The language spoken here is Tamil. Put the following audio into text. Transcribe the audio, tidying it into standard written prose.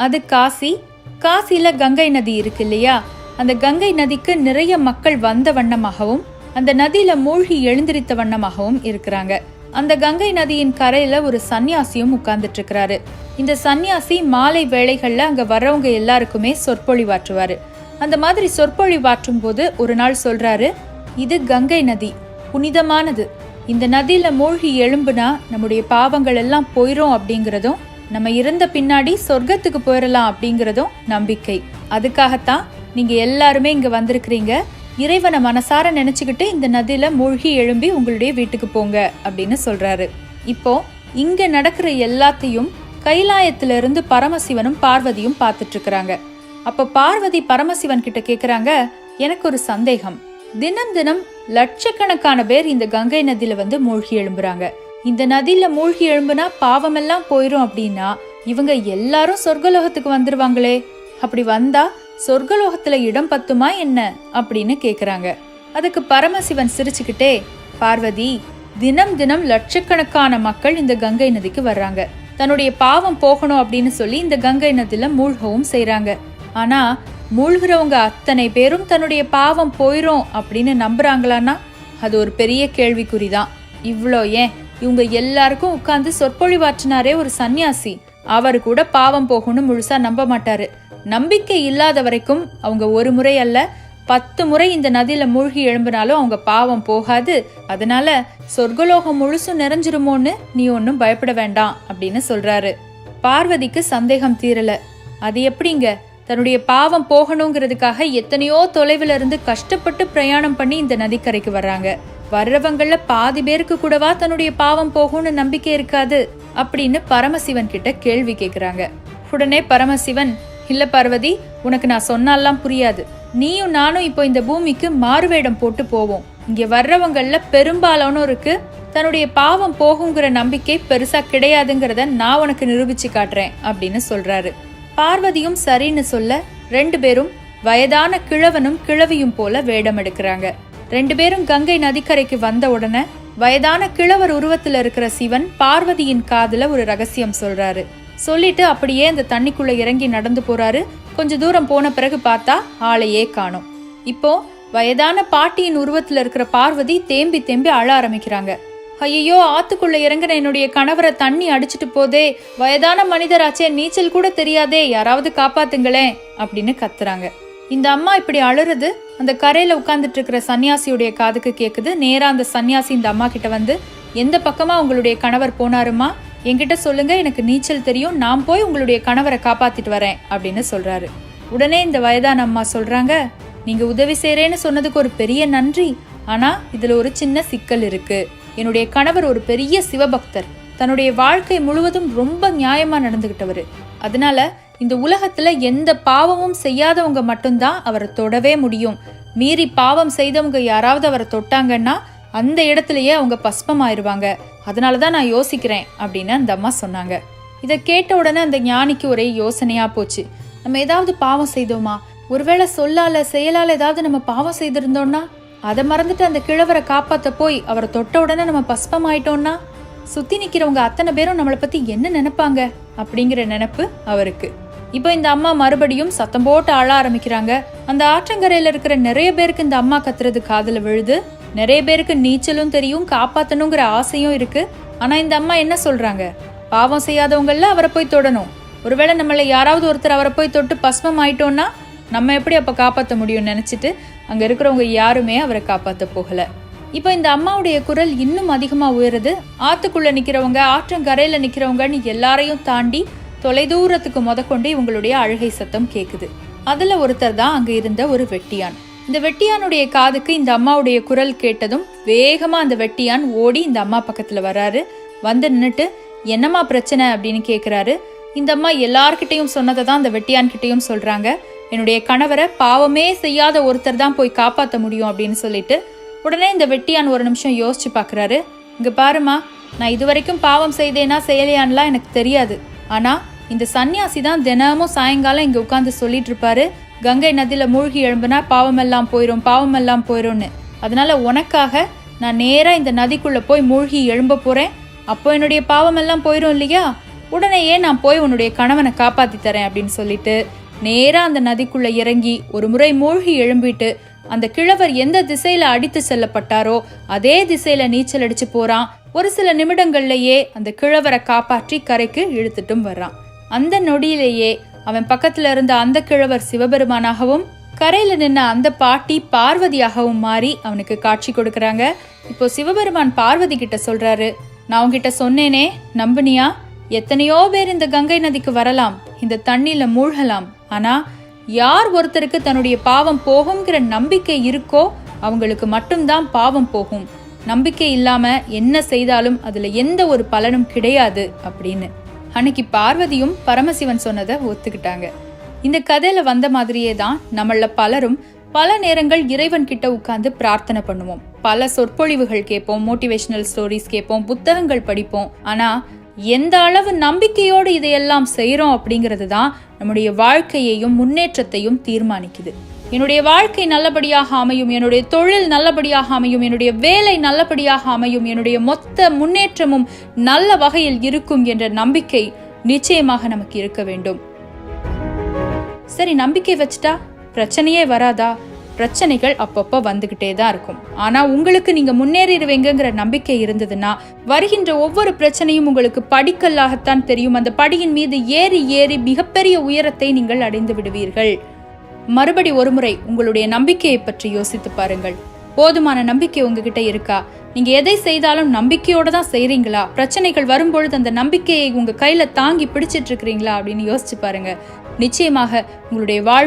அது காசி. காசியில கங்கை நதி இருக்கு இல்லையா, அந்த கங்கை நதிக்கு நிறைய மக்கள் வந்த வண்ணமாகவும் அந்த நதியில மூழ்கி எழுந்திருத்த வண்ணமாகவும் இருக்கிறாங்க. அந்த கங்கை நதியின் கரையில ஒரு சன்னியாசியும் உட்கார்ந்துட்டு இருக்கிறாரு. இந்த சன்னியாசி மாலை வேளைகள்ல அங்க வர்றவங்க எல்லாருக்குமே சொற்பொழிவாற்றுவாரு. அந்த மாதிரி சொற்பொழிவாற்றும் போது ஒரு நாள் சொல்றாரு, இது கங்கை நதி, புனிதமானது. இந்த நதியில மூழ்கி எழும்புனா நம்முடைய பாவங்கள் எல்லாம் போயிரும் அப்படிங்கிறதும், நம்ம இறந்த பின்னாடி சொர்க்கத்துக்கு போயிடலாம் அப்படிங்கிறதும் நம்பிக்கை. அதுக்காகத்தான் நீங்க எல்லாருமே இங்க வந்திருக்கிறீங்க. இறைவனை மனசார நினைச்சுக்கிட்டு இந்த நதியில மூழ்கி எழும்பி உங்களுடைய வீட்டுக்கு போங்க அப்படின்னு சொல்றாரு. இப்போ இங்க நடக்கிற எல்லாத்தையும் கைலாயத்திலிருந்து பரமசிவனும் பார்வதியும் பார்த்துட்டு இருக்கிறாங்க. அப்ப பார்வதி பரமசிவன் கிட்ட கேக்குறாங்க, எனக்கு ஒரு சந்தேகம். தினம் தினம் லட்சக்கணக்கான பேர் இந்த கங்கை நதியில வந்து மூழ்கி எழும்புறாங்க. இந்த நதியில மூழ்கி எழும்புனா பாவமெல்லாம் போயிரும் அப்படின்னா இவங்க எல்லாரும் சொர்க்கலோகத்துக்கு வந்துருவாங்களே, அப்படி வந்தா சொர்க்கலோகத்துல இடம் பத்துமா என்ன அப்படின்னு கேக்குறாங்க. அதுக்கு பரமசிவன் சிரிச்சுக்கிட்டே, பார்வதி, தினம் தினம் லட்சக்கணக்கான மக்கள் இந்த கங்கை நதிக்கு வர்றாங்க. தன்னுடைய பாவம் போகணும் அப்படின்னு சொல்லி இந்த கங்கை நதியில மூழ்கவும் செய்யறாங்க. ஆனா மூழ்கிறவங்க அத்தனை பேரும் தன்னுடைய பாவம் போயிரும் அப்படின்னு நம்புறாங்களான்னா அது ஒரு பெரிய கேள்விக்குறிதான். இவ்வளோ ஏன், இவங்க எல்லாருக்கும் உட்கார்ந்து சொற்பொழிவாற்றினாரே ஒரு சன்னியாசி, அவரு கூட பாவம் போகணும்னு முழுசா நம்ப மாட்டாரு. நம்பிக்கை இல்லாத வரைக்கும் அவங்க ஒரு முறை அல்ல 10 முறை இந்த நதியில மூழ்கி எழும்பினாலும் அவங்க பாவம் போகாது. அதனால சொர்க்கலோகம் முழுசும் நிறைஞ்சிருமோன்னு நீ ஒன்னும் பயப்பட வேண்டாம் அப்படின்னு சொல்றாரு. பார்வதிக்கு சந்தேகம் தீரல. அது எப்படிங்க, தன்னுடைய பாவம் போகணுங்கிறதுக்காக எத்தனையோ தொலைவில் இருந்து கஷ்டப்பட்டு பிரயாணம் பண்ணி இந்த நதிக்கரைக்கு வர்றாங்க. வர்றவங்கள பாதி பேருக்கு கூடவா தன்னுடைய பாவம் போகும்னு நம்பிக்கை இருக்காது அப்படின்னு பரமசிவன் கிட்ட கேள்வி கேக்குறாங்க. உடனே பரமசிவன், இல்ல பார்வதி, உனக்கு நான் சொன்னாலாம் புரியாது. நீயும் நானும் இப்போ இந்த பூமிக்கு மாறுவேடம் போட்டு போவோம். இங்க வர்றவங்கள பெரும்பாலானோருக்கு தன்னுடைய பாவம் போகுங்கிற நம்பிக்கை பெருசா கிடையாதுங்கிறத நான் உனக்கு நிரூபிச்சு காட்டுறேன் அப்படின்னு சொல்றாரு. பார்வதியும் சரின்னு சொல்ல 2 பேரும் வயதான கிழவனும் கிழவியும் போல வேடம் எடுக்கிறாங்க. 2 பேரும் கங்கை நதிக்கரைக்கு வந்த உடனே வயதான கிழவர் உருவத்துல இருக்கிற சிவன் பார்வதியின் காதுல ஒரு ரகசியம் சொல்றாரு. சொல்லிட்டு அப்படியே அந்த தண்ணிக்குள்ள இறங்கி நடந்து போறாரு. கொஞ்ச தூரம் போன பிறகு பார்த்தா ஆளையே காணோம். இப்போ வயதான பாட்டியின் உருவத்துல இருக்கிற பார்வதி தேம்பி தேம்பி அழ ஆரம்பிக்கிறாங்க. ஐயோ, ஆத்துக்குள்ள இறங்குற என்னுடைய கணவரை தண்ணி அடிச்சுட்டு போதே, வயதான மனிதராச்சே, நீச்சல் கூட தெரியாதே, யாராவது காப்பாத்துங்களேன் அப்படின்னு கத்துறாங்க. இந்த அம்மா இப்படி அழுறது அந்த கரையில உட்கார்ந்துட்டு இருக்கிற சன்னியாசியுடைய காதுக்கு கேக்குது. நேரா அந்த சன்னியாசி இந்த அம்மா கிட்ட வந்து, எந்த பக்கமா உங்களுடைய கணவர் போனாருமா, என்கிட்ட சொல்லுங்க, எனக்கு நீச்சல் தெரியும், நான் போய் உங்களுடைய கணவரை காப்பாத்திட்டு வரேன் அப்படின்னு சொல்றாரு. உடனே இந்த வயதான அம்மா சொல்றாங்க, நீங்க உதவி செய்யறேன்னு சொன்னதுக்கு ஒரு பெரிய நன்றி. ஆனா இதுல ஒரு சின்ன சிக்கல் இருக்கு. என்னுடைய கணவர் ஒரு பெரிய சிவபக்தர், தன்னுடைய வாழ்க்கை முழுவதும் ரொம்ப நியாயமா நடந்துகிட்டவரு. அதனால இந்த உலகத்துல எந்த பாவமும் செய்யாதவங்க மட்டும்தான் அவரை தொடவே முடியும். மீறி பாவம் செய்தவங்க யாராவது அவரை தொட்டாங்கன்னா அந்த இடத்துலயே அவங்க பஸ்பமாயிருவாங்க. அதனாலதான் நான் யோசிக்கிறேன் அப்படின்னு அந்த அம்மா சொன்னாங்க. இதை கேட்ட உடனே அந்த ஞானிக்கு ஒரே யோசனையா போச்சு. நம்ம ஏதாவது பாவம் செய்தோமா, ஒருவேளை சொல்லால செயலால ஏதாவது நம்ம பாவம் செய்திருந்தோம்னா, அதை மறந்துட்டு அந்த கிழவரை காப்பாத்த போய் அவரை தொட்ட உடனே நம்ம பஸ்பம் ஆயிட்டோம்னா சுத்தி நிக்கிறவங்க அத்தனை பேரும் நம்மளை பத்தி என்ன நினைப்பாங்க அப்படிங்கிற நினைப்பு அவருக்கு. இப்போ இந்த அம்மா மறுபடியும் சத்தம் போட்டு அழ ஆரம்பிக்கிறாங்க. அந்த ஆற்றங்கரையில இருக்கிற நிறைய பேருக்கு இந்த அம்மா கத்துறது காதுல விழுது. நிறைய பேருக்கு நீச்சலும் தெரியும், காப்பாத்தணுங்கிற ஆசையும் இருக்கு. ஆனா இந்த அம்மா என்ன சொல்றாங்க, பாவம் செய்யாதவங்கள அவரை போய் தொடணும். ஒருவேளை நம்மள யாராவது ஒருத்தர் அவரை போய் தொட்டு பஸ்மம் ஆயிட்டோம்னா நம்ம எப்படி அப்ப காப்பாற்ற முடியும்னு நினைச்சிட்டு அங்க இருக்கிறவங்க யாருமே அவரை காப்பாத்த போகல. இப்போ இந்த அம்மாவுடைய குரல் இன்னும் அதிகமா உயருது. ஆத்துக்குள்ள நிக்கிறவங்க, ஆற்றங்கரையில நிக்கிறவங்கன்னு எல்லாரையும் தாண்டி தொலைதூரத்துக்கு முதற்கொண்டு இவங்களுடைய அழுகை சத்தம் கேக்குது. அதுல ஒருத்தர் தான் அங்க இருந்த ஒரு வெட்டியான். இந்த வெட்டியானுடைய காதுக்கு இந்த அம்மாவுடைய குரல் கேட்டதும் வேகமா அந்த வெட்டியான் ஓடி இந்த அம்மா பக்கத்துல வர்றாரு. வந்து நின்னுட்டு, என்னம்மா பிரச்சனை அப்படின்னு கேக்குறாரு. இந்த அம்மா எல்லார்கிட்டையும் சொன்னதை தான் அந்த வெட்டியான் கிட்டையும் சொல்றாங்க. என்னுடைய கணவரை பாவமே செய்யாத ஒருத்தர் தான் போய் காப்பாற்ற முடியும் அப்படின்னு சொல்லிட்டு, உடனே இந்த வெட்டியான் ஒரு நிமிஷம் யோசிச்சு பாக்குறாரு. இங்க பாருமா, நான் இதுவரைக்கும் பாவம் செய்தேனா செய்யலையான்லாம் எனக்கு தெரியாது. ஆனா இந்த சன்னியாசி தான் தினமும் சாயங்காலம் இங்க உட்கார்ந்து சொல்லிட்டு இருப்பாரு, கங்கை நதியில மூழ்கி எழும்புனா பாவமெல்லாம் போயிரும், பாவமெல்லாம் போயிரும்னு. அதனால உனக்காக நான் நேரா இந்த நதிக்குள்ள போய் மூழ்கி எழும்ப போறேன். அப்போ என்னுடைய பாவமெல்லாம் போயிரும் இல்லையா? உடனேயே நான் போய் உன்னுடைய கணவனை காப்பாத்தி தரேன் அப்படின்னு சொல்லிட்டு நேரா அந்த நதிக்குள்ள இறங்கி ஒரு முறை மூழ்கி எழும்பிட்டு அந்த கிழவர் எந்த திசையில அடித்து செல்லப்பட்டாரோ அதே திசையில நீச்சல் அடிச்சு போறான். ஒரு சில நிமிடங்கள்லயே அந்த கிழவரை காப்பாற்றி கரைக்கு இழுத்துட்டும் வர்றான். அந்த நொடியிலேயே அவன் பக்கத்துல இருந்த அந்த கிழவர் சிவபெருமானாகவும் கரையில நின்ன அந்த பாட்டி பார்வதியாகவும் மாறி அவனுக்கு காட்சி கொடுக்கறாங்க. இப்போ சிவபெருமான் பார்வதி கிட்ட சொல்றாரு, நான் உன்கிட்ட சொன்னேனே, நம்புனியா? எத்தனையோ பேர் இந்த கங்கை நதிக்கு வரலாம், இந்த தண்ணியில மூழ்கலாம். ஆனா யார் ஒருத்தருக்கு தன்னுடைய பாவம் போகுங்கிற நம்பிக்கை இருக்கோ அவங்களுக்கு மட்டும்தான் பாவம் போகும். நம்பிக்கை இல்லாம என்ன செய்தாலும் அதுல எந்த ஒரு பலனும் கிடையாது அப்படின்னு. அன்னைக்கு பார்வதியும் பரமசிவன் சொன்னதை ஒத்துக்கிட்டாங்க. இந்த கதையில வந்த மாதிரியே தான் நம்மள பலரும் பல நேரங்கள் இறைவன் கிட்ட உட்கார்ந்து பிரார்த்தனை பண்ணுவோம். பல சொற்பொழிவுகள் கேட்போம், மோட்டிவேஷனல் ஸ்டோரிஸ் கேட்போம், புத்தகங்கள் படிப்போம். ஆனா எந்த அளவு நம்பிக்கையோடு இதையெல்லாம் செய்யறோம் அப்படிங்கிறது தான் நம்முடைய வாழ்க்கையையும் முன்னேற்றத்தையும் தீர்மானிக்குது. என்னுடைய வாழ்க்கை நல்லபடியாக அமையும், என்னுடைய தொழில் நல்லபடியாக அமையும், என்னுடைய வேலை நல்லபடியாக அமையும், என்னுடைய மொத்த முன்னேற்றமும் நல்ல வகையில் இருக்கும் என்ற நம்பிக்கை நிச்சயமாக நமக்கு இருக்க வேண்டும். சரி, நம்பிக்கை வச்சுட்டா பிரச்சனையே வராதா? பிரச்சனைகள் அப்பப்போ வந்துகிட்டே தான் இருக்கும். ஆனா உங்களுக்கு நீங்க முன்னேறிடுவீங்கிற நம்பிக்கை இருந்ததுன்னா வருகின்ற ஒவ்வொரு பிரச்சனையும் உங்களுக்கு படிக்கல்லாகத்தான் தெரியும். அந்த படியின் மீது ஏறி ஏறி மிகப்பெரிய உயரத்தை நீங்கள் அடைந்து விடுவீர்கள். மறுபடி ஒருமுறை உங்களுடைய நம்பிக்கையை பற்றி யோசித்து பாருங்கள். போதுமான நம்பிக்கை உங்ககிட்ட இருக்கா? நீங்க எதை செய்தாலும் நம்பிக்கையோட தான் செய்றீங்களா? பிரச்சனைகள் வரும்பொழுது அந்த நம்பிக்கையை உங்க கையில தாங்கி பிடிச்சிட்டு இருக்கிறீங்களா அப்படின்னு யோசிச்சு பாருங்க. நிச்சயமாக உங்களுடைய